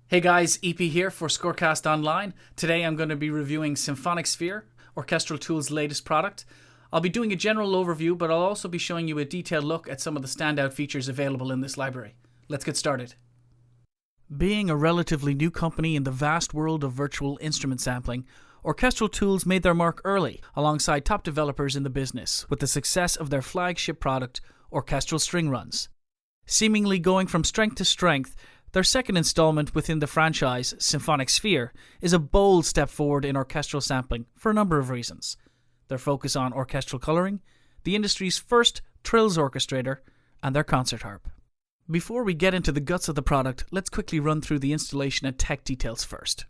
Hey guys, EP here for Scorecast Online. Today I'm going to be reviewing Symphonic Sphere, Orchestral Tools' latest product. I'll be doing a general overview, but I'll also be showing you a detailed look at some of the standout features available in this library. Let's get started. Being a relatively new company in the vast world of virtual instrument sampling, Orchestral Tools made their mark early alongside top developers in the business with the success of their flagship product, Orchestral String Runs. Seemingly going from strength to strength, their second installment within the franchise, Symphonic Sphere, is a bold step forward in orchestral sampling for a number of reasons. Their focus on orchestral coloring, the industry's first trills orchestrator, and their concert harp. Before we get into the guts of the product, let's quickly run through the installation and tech details first.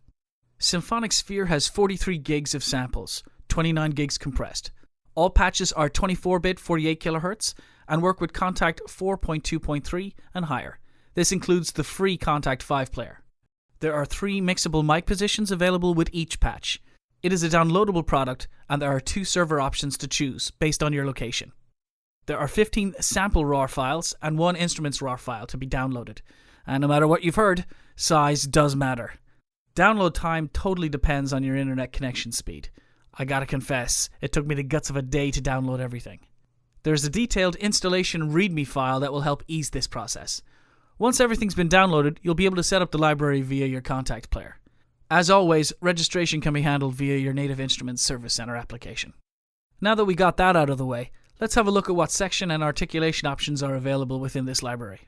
Symphonic Sphere has 43 gigs of samples, 29 gigs compressed. All patches are 24-bit 48 kHz and work with Contact 4.2.3 and higher. This includes the free Contact 5 player. There are 3 mixable mic positions available with each patch. It is a downloadable product and there are 2 server options to choose based on your location. There are 15 sample RAW files and 1 instruments RAW file to be downloaded. And no matter what you've heard, size does matter. Download time totally depends on your internet connection speed. I gotta confess, it took me the guts of a day to download everything. There's a detailed installation README file that will help ease this process. Once everything's been downloaded, you'll be able to set up the library via your Contact player. As always, registration can be handled via your Native Instruments Service Center application. Now that we got that out of the way, let's have a look at what section and articulation options are available within this library.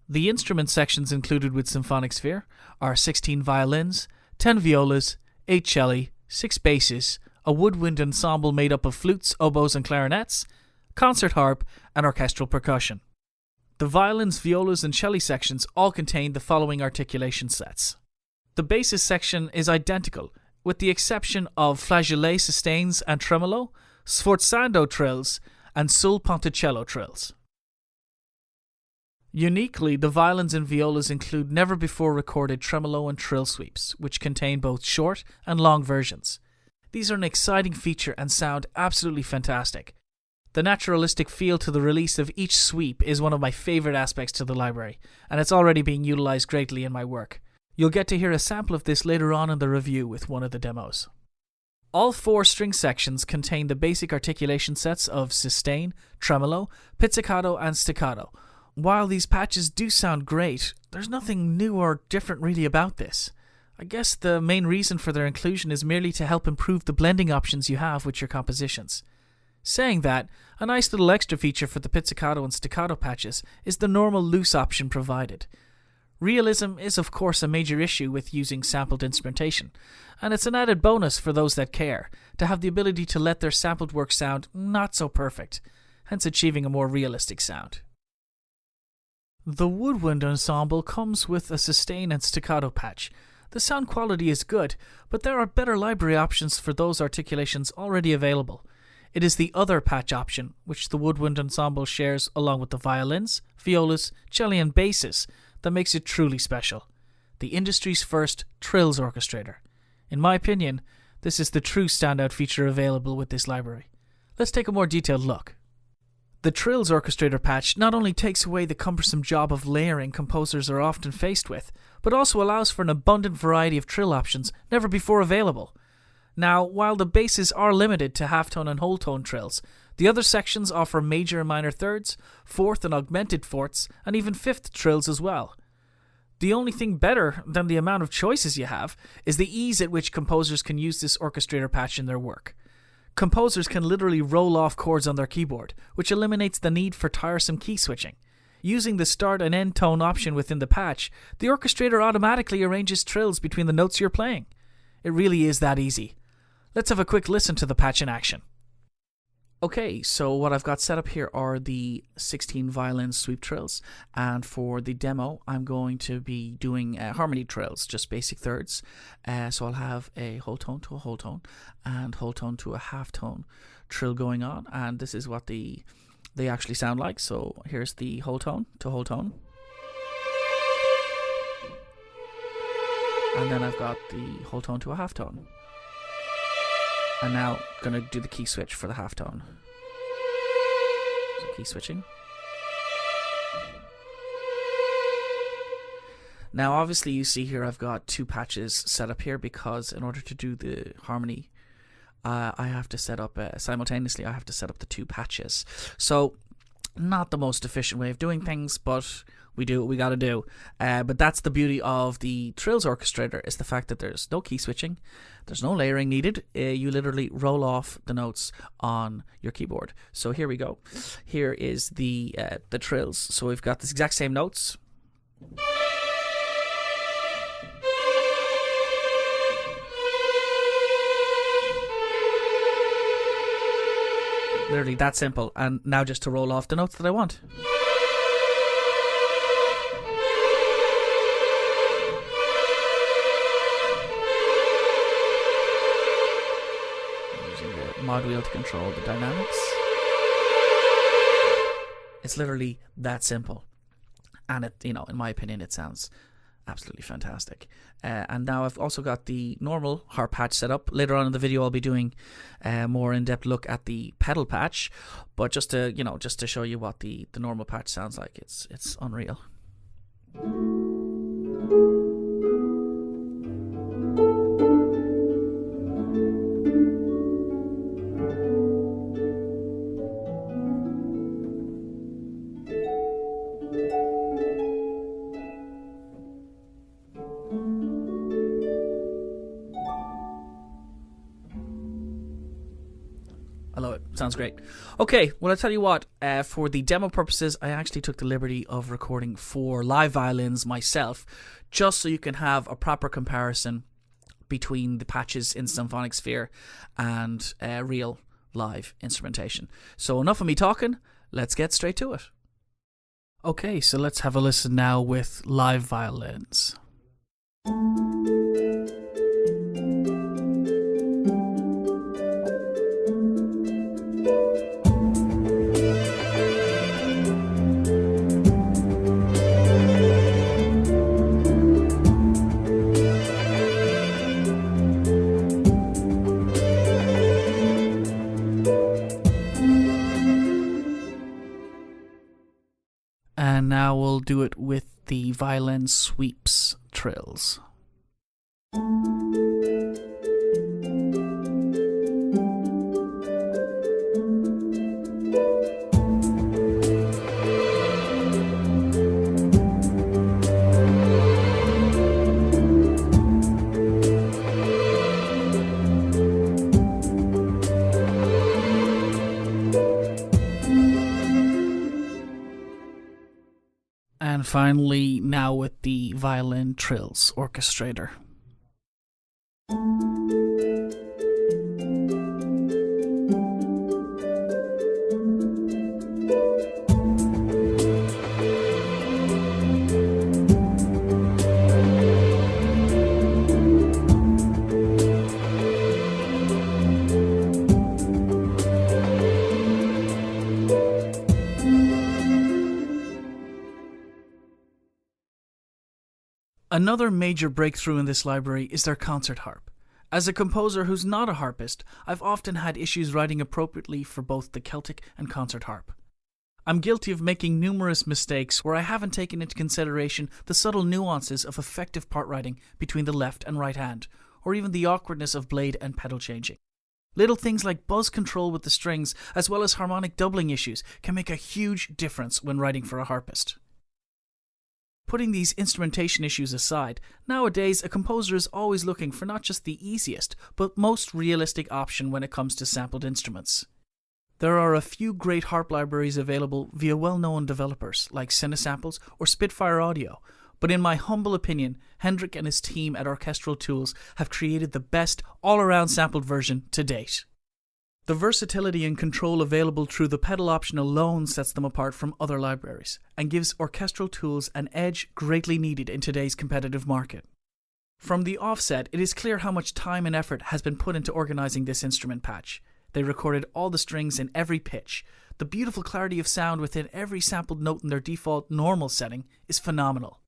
The instrument sections included with Symphonic Sphere are 16 violins, 10 violas, 8 celli, 6 basses, a woodwind ensemble made up of flutes, oboes and clarinets, concert harp, and orchestral percussion. The violins, violas, and celli sections all contain the following articulation sets. The basses section is identical, with the exception of flageolet sustains and tremolo, sforzando trills, and sul ponticello trills. Uniquely, the violins and violas include never-before-recorded tremolo and trill sweeps, which contain both short and long versions. These are an exciting feature and sound absolutely fantastic. The naturalistic feel to the release of each sweep is one of my favourite aspects to the library, and it's already being utilised greatly in my work. You'll get to hear a sample of this later on in the review with one of the demos. All 4 string sections contain the basic articulation sets of sustain, tremolo, pizzicato, and staccato. While these patches do sound great, there's nothing new or different really about this. I guess the main reason for their inclusion is merely to help improve the blending options you have with your compositions. Saying that, a nice little extra feature for the pizzicato and staccato patches is the normal loose option provided. Realism is of course a major issue with using sampled instrumentation, and it's an added bonus for those that care, to have the ability to let their sampled work sound not so perfect, hence achieving a more realistic sound. The woodwind ensemble comes with a sustain and staccato patch. The sound quality is good, but there are better library options for those articulations already available. It is the other patch option, which the woodwind ensemble shares along with the violins, violas, celli and basses, that makes it truly special. The industry's first trills orchestrator. In my opinion, this is the true standout feature available with this library. Let's take a more detailed look. The Trills Orchestrator patch not only takes away the cumbersome job of layering composers are often faced with, but also allows for an abundant variety of trill options never before available. Now, while the basses are limited to halftone and whole tone trills, the other sections offer major and minor thirds, fourth and augmented fourths, and even fifth trills as well. The only thing better than the amount of choices you have is the ease at which composers can use this orchestrator patch in their work. Composers can literally roll off chords on their keyboard, which eliminates the need for tiresome key switching. Using the start and end tone option within the patch, the orchestrator automatically arranges trills between the notes you're playing. It really is that easy. Let's have a quick listen to the patch in action. Okay, so what I've got set up here are the 16 violin sweep trills, and for the demo I'm going to be doing harmony trills, just basic thirds. So I'll have a whole tone to a whole tone and whole tone to a half tone trill going on, and this is what they actually sound like. So here's the whole tone to whole tone, and then I've got the whole tone to a half tone. And now I'm going to do the key switch for the half tone. So key switching. Now obviously you see here I've got 2 patches set up here, because in order to do the harmony I have to set up simultaneously. I have to set up the 2 patches. So not the most efficient way of doing things, but we do what we gotta do. But that's the beauty of the Trills Orchestrator, is the fact that there's no key switching, there's no layering needed. You literally roll off the notes on your keyboard. So here we go. Here is the trills. So we've got the exact same notes. Literally that simple. And now just to roll off the notes that I want. I'm using the mod wheel to control the dynamics. It's literally that simple. And it, in my opinion, it sounds absolutely fantastic. And now I've also got the normal harp patch set up. Later on in the video I'll be doing a more in-depth look at the pedal patch, but just to show you what the normal patch sounds like, it's unreal. I love it. Sounds great. Okay, well, I'll tell you what, for the demo purposes, I actually took the liberty of recording 4 live violins myself, just so you can have a proper comparison between the patches in Symphonic Sphere and real live instrumentation. So enough of me talking, let's get straight to it. Okay, so let's have a listen now with live violins. And now we'll do it with the violin sweeps trills. And finally, now with the violin trills orchestrator. Another major breakthrough in this library is their concert harp. As a composer who's not a harpist, I've often had issues writing appropriately for both the Celtic and concert harp. I'm guilty of making numerous mistakes where I haven't taken into consideration the subtle nuances of effective part writing between the left and right hand, or even the awkwardness of blade and pedal changing. Little things like buzz control with the strings, as well as harmonic doubling issues, can make a huge difference when writing for a harpist. Putting these instrumentation issues aside, nowadays a composer is always looking for not just the easiest, but most realistic option when it comes to sampled instruments. There are a few great harp libraries available via well-known developers like Cinesamples or Spitfire Audio, but in my humble opinion, Hendrik and his team at Orchestral Tools have created the best all-around sampled version to date. The versatility and control available through the pedal option alone sets them apart from other libraries, and gives Orchestral Tools an edge greatly needed in today's competitive market. From the offset, it is clear how much time and effort has been put into organizing this instrument patch. They recorded all the strings in every pitch. The beautiful clarity of sound within every sampled note in their default normal setting is phenomenal.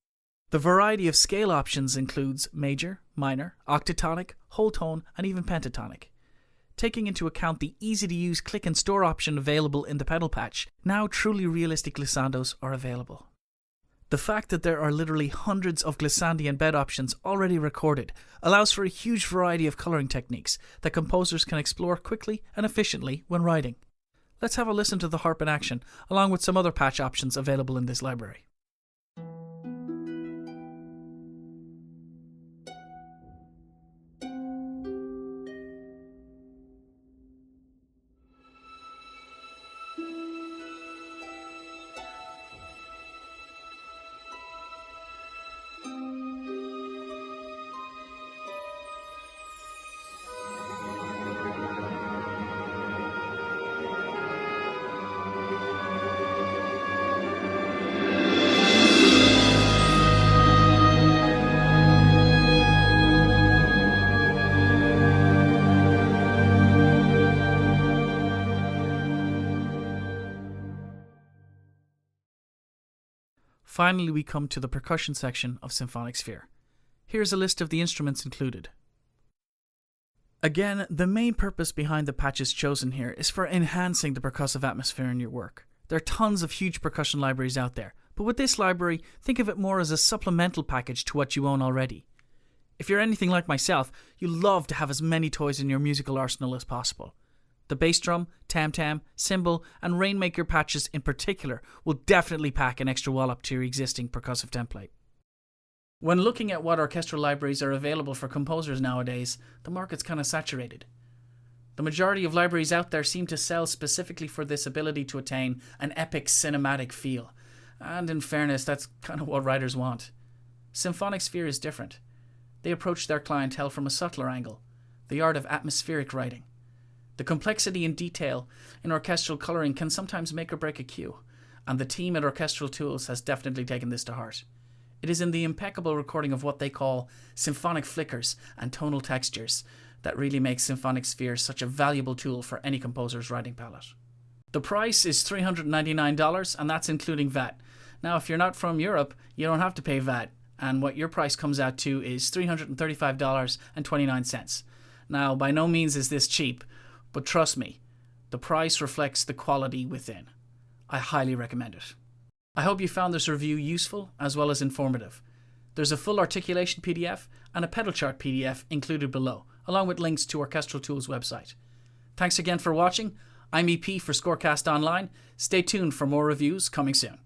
The variety of scale options includes major, minor, octatonic, whole tone, and even pentatonic. Taking into account the easy-to-use click and store option available in the pedal patch, now truly realistic glissandos are available. The fact that there are literally hundreds of glissandi and bed options already recorded allows for a huge variety of colouring techniques that composers can explore quickly and efficiently when writing. Let's have a listen to the harp in action, along with some other patch options available in this library. Finally, we come to the percussion section of Symphonic Sphere. Here's a list of the instruments included. Again, the main purpose behind the patches chosen here is for enhancing the percussive atmosphere in your work. There are tons of huge percussion libraries out there, but with this library, think of it more as a supplemental package to what you own already. If you're anything like myself, you love to have as many toys in your musical arsenal as possible. The bass drum, tam-tam, cymbal, and Rainmaker patches in particular will definitely pack an extra wallop to your existing percussive template. When looking at what orchestral libraries are available for composers nowadays, the market's kind of saturated. The majority of libraries out there seem to sell specifically for this ability to attain an epic cinematic feel. And in fairness, that's kind of what writers want. Symphonic Sphere is different. They approach their clientele from a subtler angle, the art of atmospheric writing. The complexity and detail in orchestral colouring can sometimes make or break a cue, and the team at Orchestral Tools has definitely taken this to heart. It is in the impeccable recording of what they call symphonic flickers and tonal textures that really makes Symphonic Sphere such a valuable tool for any composer's writing palette. The price is $399, and that's including VAT. Now, if you're not from Europe, you don't have to pay VAT, and what your price comes out to is $335.29. Now, by no means is this cheap, but trust me, the price reflects the quality within. I highly recommend it. I hope you found this review useful as well as informative. There's a full articulation PDF and a pedal chart PDF included below, along with links to Orchestral Tools' website. Thanks again for watching. I'm EP for Scorecast Online. Stay tuned for more reviews coming soon.